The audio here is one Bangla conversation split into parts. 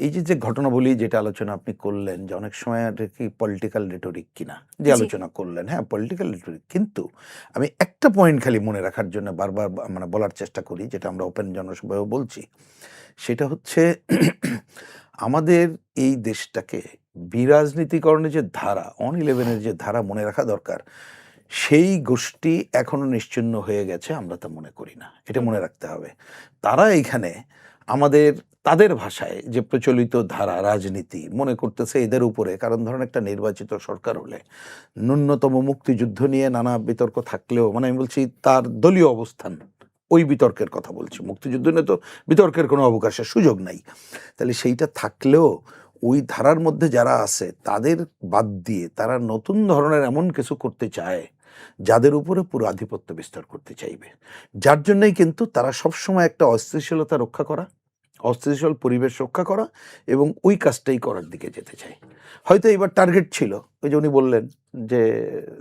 এই যে ঘটনাবলী যেটা আলোচনা আপনি করলেন যে অনেক সময় এটা কি পলিটিক্যাল রেটরিক কিনা যে জি। আলোচনা করলেন, হ্যাঁ পলিটিক্যাল রেটরিক, কিন্তু আমি একটা পয়েন্ট খালি মনে রাখার জন্য বারবার মানে বলার চেষ্টা করি, যেটা আমরা ওপেন জনসভায়ও বলছি, সেটা হচ্ছে আমাদের এই দেশটাকে বিরাজনীতিকরণের যে ধারা, অন 11-এর যে ধারা মনে রাখা দরকার, সেই গোষ্ঠী এখনো নিশ্চিহ্ন হয়ে গেছে আমরা তা মনে করি না। এটা মনে রাখতে হবে। তারা এইখানে আমাদের তাদের ভাষায় যে প্রচলিত ধারা রাজনীতি মনে করতেছে এদের উপরে, কারণ ধরেন একটা নির্বাচিত সরকার হলে ন্যূনতম মুক্তিযুদ্ধ নিয়ে নানা বিতর্ক থাকলেও, মানে আমি বলছি তার দলীয় অবস্থান, ওই বিতর্কের কথা বলছি, মুক্তিযুদ্ধ নিয়ে তো বিতর্কের কোনো অবকাশের সুযোগ নাই। তাহলে সেইটা থাকলেও ওই ধারার মধ্যে যারা আছে তাদের বাদ দিয়ে তারা নতুন ধরনের এমন কিছু করতে চায় যাদের উপরে পুরো আধিপত্য বিস্তার করতে চাইবে, যার জন্যই কিন্তু তারা সবসময় একটা অস্থিতিশীলতা রক্ষা করা, অস্থিতিশীল পরিবেশ রক্ষা করা এবং ওই কাজটাই করার দিকে যেতে চায়। হয়তো এবার টার্গেট ছিল, ওই যে উনি বললেন যে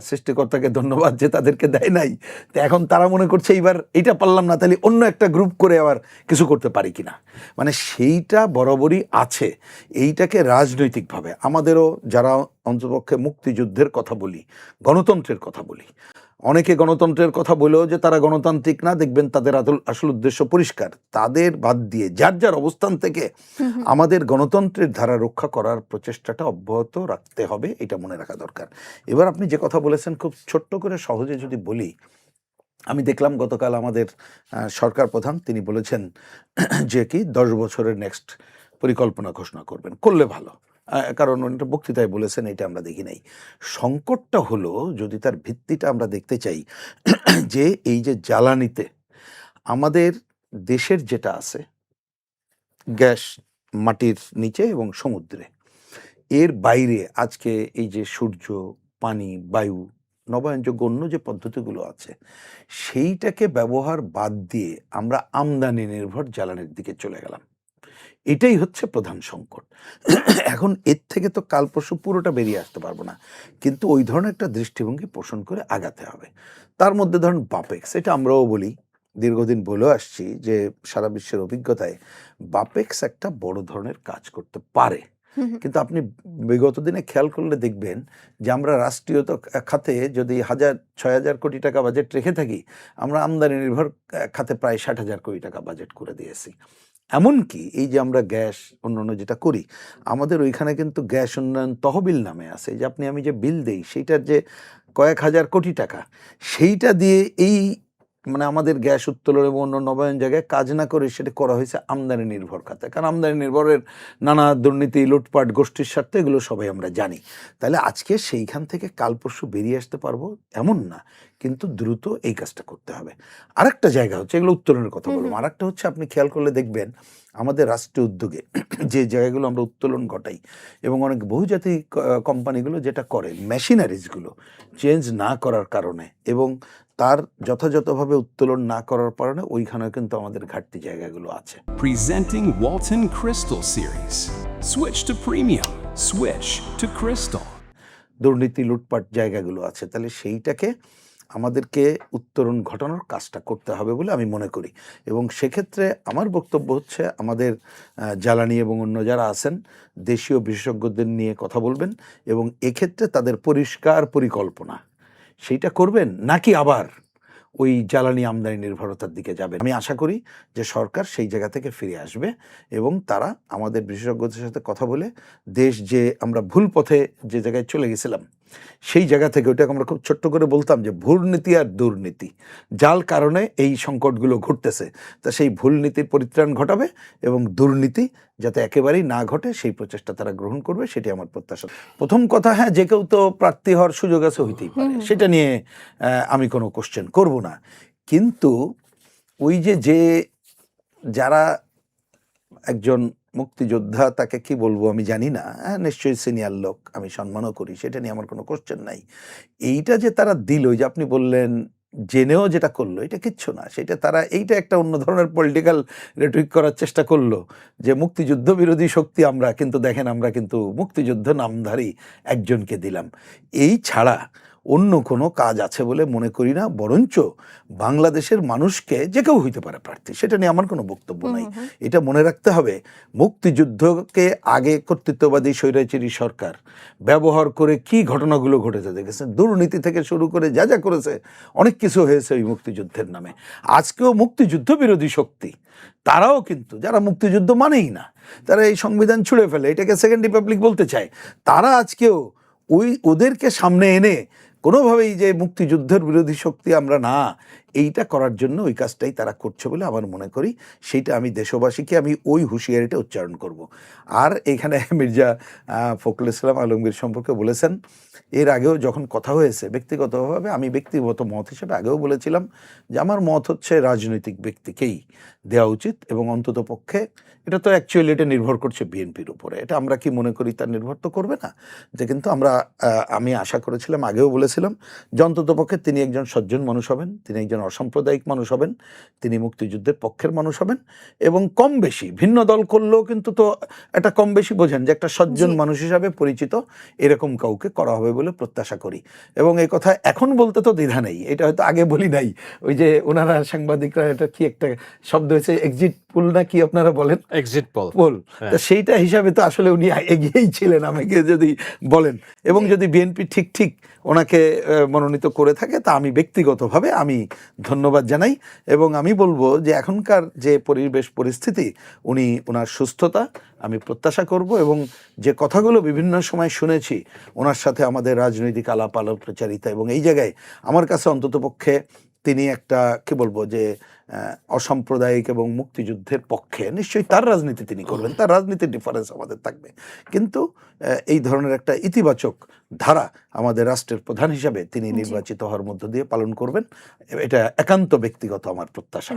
সৃষ্টিকর্তাকে ধন্যবাদ যে তাদেরকে দেয় নাই, তো এখন তারা মনে করছে এইবার এইটা পারলাম না, তাহলে অন্য একটা গ্রুপ করে আবার কিছু করতে পারি কিনা, মানে সেইটা বরাবরই আছে। এইটাকে রাজনৈতিকভাবে আমাদেরও যারা অন্ততপক্ষে মুক্তিযুদ্ধের কথা বলি, গণতন্ত্রের কথা বলি, অনেকে গণতন্ত্রের কথা বলেও যে তারা গণতান্ত্রিক না, দেখবেন তাদের আসল উদ্দেশ্য পরিষ্কার, তাদের বাদ দিয়ে যার যার অবস্থান থেকে আমাদের গণতন্ত্রের ধারা রক্ষা করার প্রচেষ্টাটা অব্যাহত রাখতে হবে, এটা মনে রাখা দরকার। এবার আপনি যে কথা বলেছেন খুব ছোট্ট করে সহজে যদি বলি, আমি দেখলাম গতকাল আমাদের সরকার প্রধান তিনি বলেছেন যে কি 10 বছরের নেক্সট পরিকল্পনা ঘোষণা করবেন, করলে ভালো, কারণ উনি বক্তৃতায় বলেছেন, এটা আমরা দেখি নাই। সংকটটা হলো যদি তার ভিত্তিটা আমরা দেখতে চাই, যে এই যে জ্বালানিতে আমাদের দেশের যেটা আছে গ্যাস, মাটির নিচে এবং সমুদ্রে, এর বাইরে আজকে এই যে সূর্য, পানি, বায়ু, নবায়নযোগ্য অন্য যে পদ্ধতিগুলো আছে, সেইটাকে ব্যবহার বাদ দিয়ে আমরা আমদানি নির্ভর জ্বালানির দিকে চলে গেলাম। এটাই হচ্ছে প্রধান সংকট। এখন এর থেকে তো কাল পরশু পুরোটা বেরিয়ে আসতে পারবো না, কিন্তু ওই ধরনের একটা দৃষ্টিভঙ্গি পোষণ করে আগাতে হবে। তার মধ্যে ধরেন বাপেক্স, এটা আমরাও বলি, দীর্ঘদিন বলেও আসছি যে সারা বিশ্বের অভিজ্ঞতায় বাপেক্স একটা বড় ধরনের কাজ করতে পারে। কিন্তু আপনি বিগত দিনে খেয়াল করলে দেখবেন যে আমরা রাষ্ট্রীয়ত খাতে যদি 6,000 কোটি টাকা বাজেট রেখে থাকি, আমরা আমদানি নির্ভর খাতে প্রায় 60,000 কোটি টাকা বাজেট করে দিয়েছি। এমনকি এই যে আমরা গ্যাস অন্যান্য যেটা করি, আমাদের ওইখানে কিন্তু গ্যাস উন্নয়ন তহবিল নামে আছে, যে আপনি আমি যে বিল দেই সেইটার যে কয়েক হাজার কোটি টাকা, সেইটা দিয়ে এই মানে আমাদের গ্যাস উত্তোলন এবং অন্য নবায়ন জায়গায় কাজ না করে সেটা করা হয়েছে আমদানি নির্ভর খাতে, কারণ আমদানি নির্ভরের নানা দুর্নীতি, লুটপাট, গোষ্ঠীর স্বার্থে এগুলো সবাই আমরা জানি। তাহলে আজকে সেইখান থেকে কাল পরশু বেরিয়ে আসতে পারবো এমন না, কিন্তু দ্রুত এই কাজটা করতে হবে। আরেকটা জায়গা হচ্ছে, এগুলো উত্তোলনের কথা বলবো, আরেকটা হচ্ছে আপনি খেয়াল করলে দেখবেন আমাদের রাষ্ট্রীয় উদ্যোগে যে জায়গাগুলো আমরা উত্তোলন ঘটাই এবং অনেক বহুজাতিক কোম্পানিগুলো যেটা করে, মেশিনারিজগুলো চেঞ্জ না করার কারণে এবং তার যথাযথভাবে উত্তোলন না করার কারণে ওইখানে কিন্তু আমাদের ঘাটতি জায়গাগুলো আছে। Presenting Walton Crystal Series. Switch to premium. Switch to Crystal. দুর্নীতি, লুটপাট জায়গাগুলো আছে, তাহলে সেইটাকে আমাদেরকে উত্তরণ ঘটানোর কাজটা করতে হবে বলে আমি মনে করি। এবং সেক্ষেত্রে আমার বক্তব্য হচ্ছে আমাদের জ্বালানি এবং অন্য যারা আছেন দেশীয় বিশেষজ্ঞদের নিয়ে কথা বলবেন এবং এক্ষেত্রে তাদের পরিষ্কার পরিকল্পনা সেইটা করবেন, নাকি আবার ওই জ্বালানি আমদানি নির্ভরতার দিকে যাবে। আমি আশা করি যে সরকার সেই জায়গা থেকে ফিরে আসবে এবং তারা আমাদের বিশেষজ্ঞদের সাথে কথা বলে দেশ যে আমরা ভুল পথে যে জায়গায় চলে গেছিলাম সেই জায়গা থেকে, ওইটাকে আমরা খুব ছোট্ট করে বলতাম যে ভুল নীতি আর দুর্নীতি, যার কারণে এই সংকটগুলো ঘটতেছে, তা সেই ভুল নীতির পরিত্রাণ ঘটাবে এবং দুর্নীতি যাতে একেবারেই না ঘটে সেই প্রচেষ্টা তারা গ্রহণ করবে, সেটি আমার প্রত্যাশা। প্রথম কথা, হ্যাঁ যে কেউ তো প্রার্থী হওয়ার সুযোগ আছে, হইতেই পারে, সেটা নিয়ে আমি কোনো কোশ্চেন করব না, কিন্তু ওই যে যারা একজন মুক্তিযোদ্ধা, তাকে কি বলবো আমি জানি না, নিশ্চয়ই সিনিয়র লোক, আমি সম্মানও করি, সেটা নিয়ে আমার কোনো কোশ্চেন নাই। এইটা যে তারা দিল, যে আপনি বললেন জেনেও যেটা করলো, এটা কিচ্ছু না, সেটা তারা এইটা একটা অন্য ধরনের পলিটিক্যাল রেটরিক করার চেষ্টা করলো যে মুক্তিযুদ্ধ বিরোধী শক্তি আমরা, কিন্তু দেখেন আমরা কিন্তু মুক্তিযুদ্ধ নামধারী একজনকে দিলাম। এই ছাড়া অন্য কোনো কাজ আছে বলে মনে করি না, বরঞ্চ বাংলাদেশের মানুষকে যে কেউ হইতে পারে প্রার্থী, সেটা নিয়ে আমার কোনো বক্তব্য নাই। এটা মনে রাখতে হবে, মুক্তিযুদ্ধকে আগে কর্তৃত্ববাদী স্বৈরাচারী সরকার ব্যবহার করে কি ঘটনাগুলো ঘটেছে দেখেছেন, দুর্নীতি থেকে শুরু করে যা যা করেছে, অনেক কিছু হয়েছে ওই মুক্তিযুদ্ধের নামে। আজকেও মুক্তিযুদ্ধ বিরোধী শক্তি তারাও কিন্তু, যারা মুক্তিযুদ্ধ মানেই না, তারা এই সংবিধান ছুঁড়ে ফেলে, এটাকে সেকেন্ড রিপাবলিক বলতে চায়, তারা আজকেও ওদেরকে সামনে এনে কোনোভাবেই যে মুক্তিযুদ্ধের বিরোধী শক্তি আমরা না, এইটা করার জন্য ওই কাজটাই তারা করছে বলে আমার মনে করি। সেইটা আমি দেশবাসীকে আমি ওই হুঁশিয়ারিটা উচ্চারণ করব। আর এখানে মির্জা ফখরুল ইসলাম আলমগীর সম্পর্কে বলেছেন, এর আগেও যখন কথা হয়েছে ব্যক্তিগতভাবে, আমি ব্যক্তিগত মত হিসেবে আগেও বলেছিলাম যে আমার মত হচ্ছে রাজনৈতিক ব্যক্তিকেই দেওয়া উচিত, এবং অন্তত পক্ষে এটা তো অ্যাকচুয়ালি এটা নির্ভর করছে বিএনপির উপরে, এটা আমরা কি মনে করি তার নির্ভর তো করবে না, যে কিন্তু আমি আশা করেছিলাম, আগেও বলেছিলাম যে অন্তত পক্ষে তিনি একজন সজ্জন মানুষ হবেন, তিনি একজন অসাম্প্রদায়িক মানুষ হবেন, তিনি মুক্তিযুদ্ধের পক্ষের মানুষ হবেন, এবং কম বেশি ভিন্ন দল করলেও কিন্তু তো একটা কম বেশি বোঝেন যে একটা সজ্জন মানুষ হিসাবে পরিচিত এরকম কাউকে করা হবে বলে প্রত্যাশা করি। এবং এই কথা এখন বলতে তো দ্বিধা নেই, এটা হয়তো আগে বলি নাই, ওই যে ওনারা সাংবাদিকরা, এটা কি একটা শব্দ হয়েছে এক্সিট পোল না কি আপনারা বলেন, এক্সিট পোল, তো সেইটা হিসাবে তো আসলে উনি এগিয়েই ছিলেন আমাকে যদি বলেন, এবং যদি বিএনপি ঠিক ওনাকে মনোনীত করে থাকে তা আমি ব্যক্তিগতভাবে আমি ধন্যবাদ জানাই। এবং আমি বলবো যে এখনকার যে পরিবেশ পরিস্থিতি, ওনার সুস্থতা আমি প্রত্যাশা করব, এবং যে কথাগুলো বিভিন্ন সময় শুনেছি ওনার সাথে আমাদের রাজনৈতিক আলাপ প্রচারিতা, এবং এই জায়গায় আমার কাছে অন্ততপক্ষে তিনি একটা কি বলবো যে অসাম্প্রদায়িক এবং মুক্তিযুদ্ধের পক্ষে, নিশ্চয়ই তার রাজনীতি তিনি করবেন, তার রাজনীতির ডিফারেন্স আমাদের থাকবে, কিন্তু এই ধরনের একটা ইতিবাচক ধারা আমাদের রাষ্ট্রের প্রধান হিসাবে তিনি নির্বাচিত হওয়ার মধ্য দিয়ে পালন করবেন, এটা একান্ত ব্যক্তিগত আমার প্রত্যাশা।